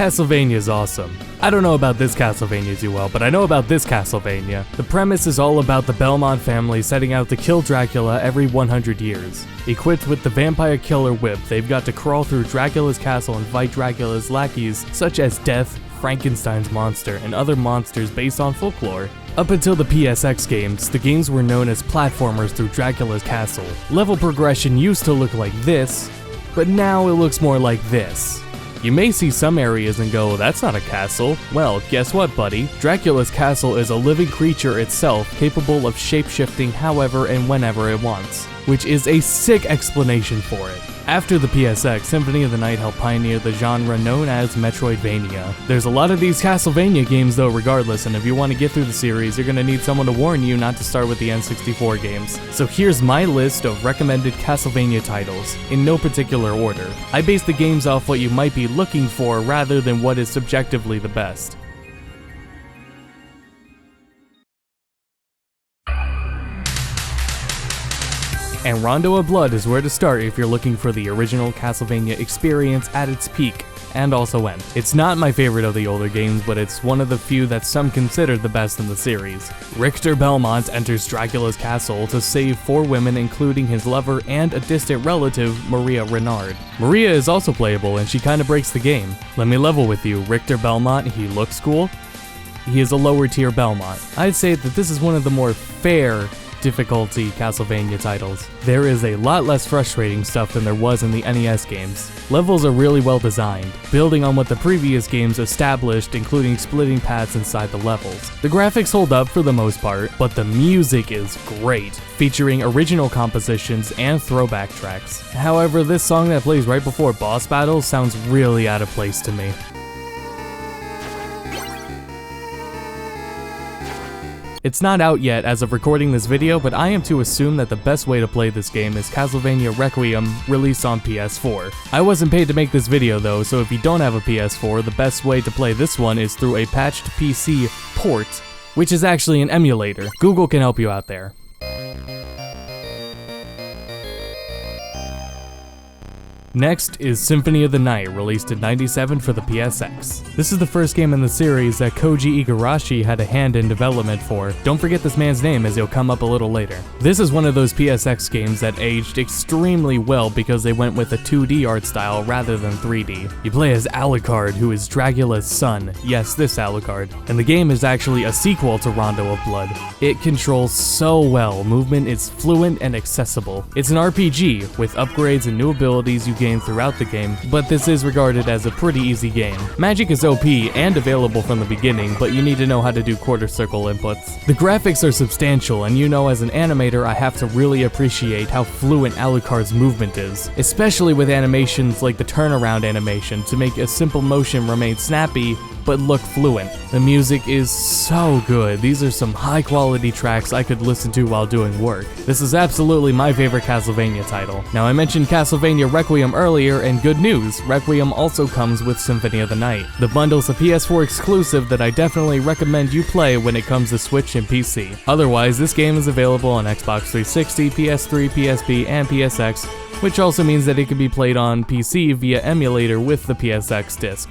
Castlevania is awesome. I don't know about this Castlevania too well, but I know about this Castlevania. The premise is all about the Belmont family setting out to kill Dracula every 100 years. Equipped with the vampire killer whip, they've got to crawl through Dracula's castle and fight Dracula's lackeys, such as Death, Frankenstein's monster, and other monsters based on folklore. Up until the PSX games, the games were known as platformers through Dracula's castle. Level progression used to look like this, but now it looks more like this. You may see some areas and go, that's not a castle. Well, guess what, buddy? Dracula's castle is a living creature itself, capable of shape-shifting however and whenever it wants, which is a sick explanation for it. After the PSX, Symphony of the Night helped pioneer the genre known as Metroidvania. There's a lot of these Castlevania games though regardless, and if you want to get through the series, you're gonna need someone to warn you not to start with the N64 games. So here's my list of recommended Castlevania titles, in no particular order. I base the games off what you might be looking for rather than what is subjectively the best. And Rondo of Blood is where to start if you're looking for the original Castlevania experience at its peak, and also end. It's not my favorite of the older games, but it's one of the few that some consider the best in the series. Richter Belmont enters Dracula's castle to save 4 women, including his lover and a distant relative, Maria Renard. Maria is also playable, and she kinda breaks the game. Let me level with you, Richter Belmont, he looks cool. He is a lower tier Belmont. I'd say that this is one of the more fair difficulty Castlevania titles. There is a lot less frustrating stuff than there was in the NES games. Levels are really well designed, building on what the previous games established, including splitting paths inside the levels. The graphics hold up for the most part, but the music is great, featuring original compositions and throwback tracks. However, this song that plays right before boss battles sounds really out of place to me. It's not out yet as of recording this video, but I am to assume that the best way to play this game is Castlevania Requiem, released on PS4. I wasn't paid to make this video though, so if you don't have a PS4, the best way to play this one is through a patched PC port, which is actually an emulator. Google can help you out there. Next is Symphony of the Night, released in '97 for the PSX. This is the first game in the series that Koji Igarashi had a hand in development for. Don't forget this man's name as he'll come up a little later. This is one of those PSX games that aged extremely well because they went with a 2D art style rather than 3D. You play as Alucard, who is Dracula's son. Yes, this Alucard. And the game is actually a sequel to Rondo of Blood. It controls so well, movement is fluent and accessible. It's an RPG, with upgrades and new abilities you gain throughout the game, but this is regarded as a pretty easy game. Magic is OP and available from the beginning, but you need to know how to do quarter circle inputs. The graphics are substantial, and you know, as an animator, I have to really appreciate how fluent Alucard's movement is, especially with animations like the turnaround animation to make a simple motion remain snappy but look fluent. The music is so good. These are some high quality tracks I could listen to while doing work. This is absolutely my favorite Castlevania title. Now, I mentioned Castlevania Requiem earlier, and good news, Requiem also comes with Symphony of the Night. The bundle's a PS4 exclusive that I definitely recommend you play when it comes to Switch and PC. Otherwise, this game is available on Xbox 360, PS3, PSP, and PSX, which also means that it can be played on PC via emulator with the PSX disc.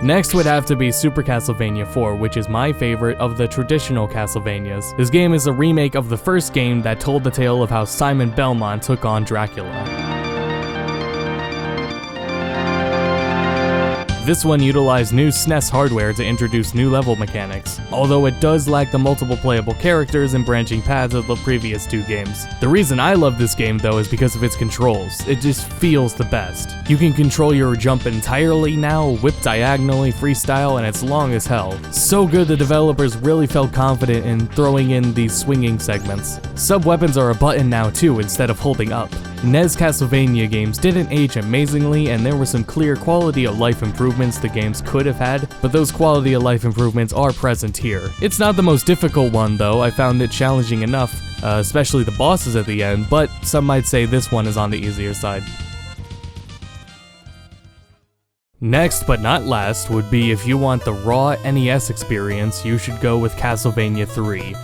Next would have to be Super Castlevania IV, which is my favorite of the traditional Castlevanias. This game is a remake of the first game that told the tale of how Simon Belmont took on Dracula. This one utilized new SNES hardware to introduce new level mechanics, although it does lack the multiple playable characters and branching paths of the previous 2 games. The reason I love this game though is because of its controls. It just feels the best. You can control your jump entirely now, whip diagonally, freestyle, and it's long as hell. So good the developers really felt confident in throwing in these swinging segments. Sub-weapons are a button now too instead of holding up. NES Castlevania games didn't age amazingly, and there were some clear quality of life improvements the games could have had, but those quality of life improvements are present here. It's not the most difficult one though, I found it challenging enough, especially the bosses at the end, but some might say this one is on the easier side. Next but not last would be if you want the raw NES experience, you should go with Castlevania III.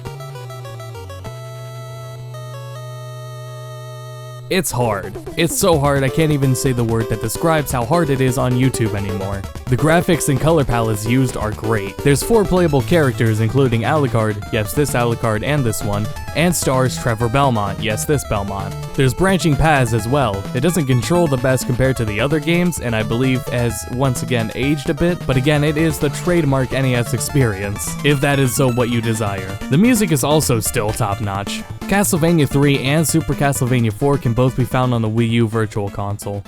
It's hard. It's so hard I can't even say the word that describes how hard it is on YouTube anymore. The graphics and color palettes used are great. There's 4 playable characters including Alucard, yes this Alucard and this one, and stars Trevor Belmont, yes this Belmont. There's branching paths as well. It doesn't control the best compared to the other games, and I believe has once again aged a bit, but again it is the trademark NES experience, if that is so what you desire. The music is also still top notch. Castlevania III and Super Castlevania IV can both be found on the Wii U Virtual Console.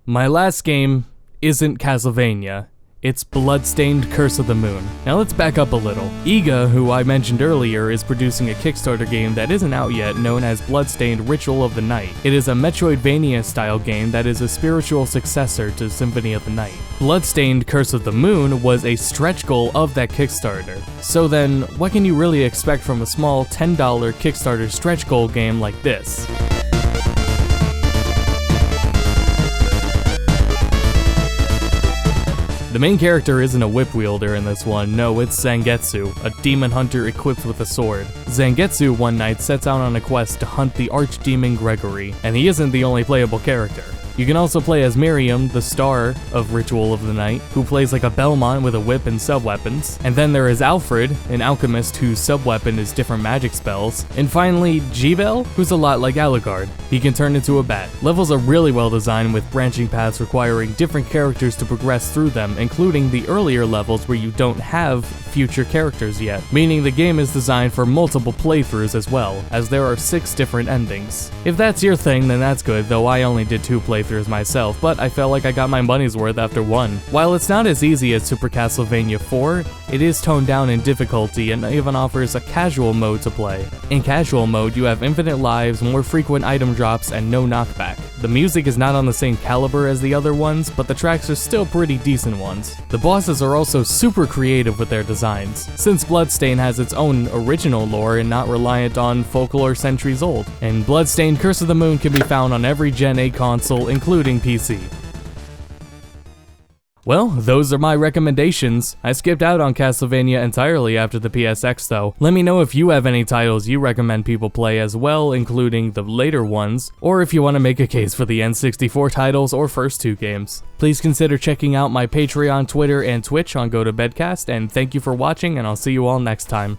My last game isn't Castlevania. It's Bloodstained Curse of the Moon. Now let's back up a little. Iga, who I mentioned earlier, is producing a Kickstarter game that isn't out yet known as Bloodstained Ritual of the Night. It is a Metroidvania-style game that is a spiritual successor to Symphony of the Night. Bloodstained Curse of the Moon was a stretch goal of that Kickstarter. So then, what can you really expect from a small $10 Kickstarter stretch goal game like this? The main character isn't a whip wielder in this one, no, it's Zangetsu, a demon hunter equipped with a sword. Zangetsu one night sets out on a quest to hunt the archdemon Gregory, and he isn't the only playable character. You can also play as Miriam, the star of Ritual of the Night, who plays like a Belmont with a whip and sub-weapons. And then there is Alfred, an alchemist whose sub-weapon is different magic spells. And finally, G-Bell, who's a lot like Alucard. He can turn into a bat. Levels are really well designed with branching paths requiring different characters to progress through them, including the earlier levels where you don't have future characters yet, meaning the game is designed for multiple playthroughs as well, as there are 6 different endings. If that's your thing, then that's good, though I only did 2 playthroughs myself, but I felt like I got my money's worth after 1. While it's not as easy as Super Castlevania IV, it is toned down in difficulty and even offers a casual mode to play. In casual mode, you have infinite lives, more frequent item drops, and no knockback. The music is not on the same caliber as the other ones, but the tracks are still pretty decent ones. The bosses are also super creative with their designs, since Bloodstained has its own original lore and not reliant on folklore centuries old. And Bloodstained Curse of the Moon can be found on every Gen 8 console, including PC. Well, those are my recommendations. I skipped out on Castlevania entirely after the PSX though. Let me know if you have any titles you recommend people play as well, including the later ones, or if you want to make a case for the N64 titles or first 2 games. Please consider checking out my Patreon, Twitter, and Twitch on GoToBedcast, and thank you for watching, and I'll see you all next time.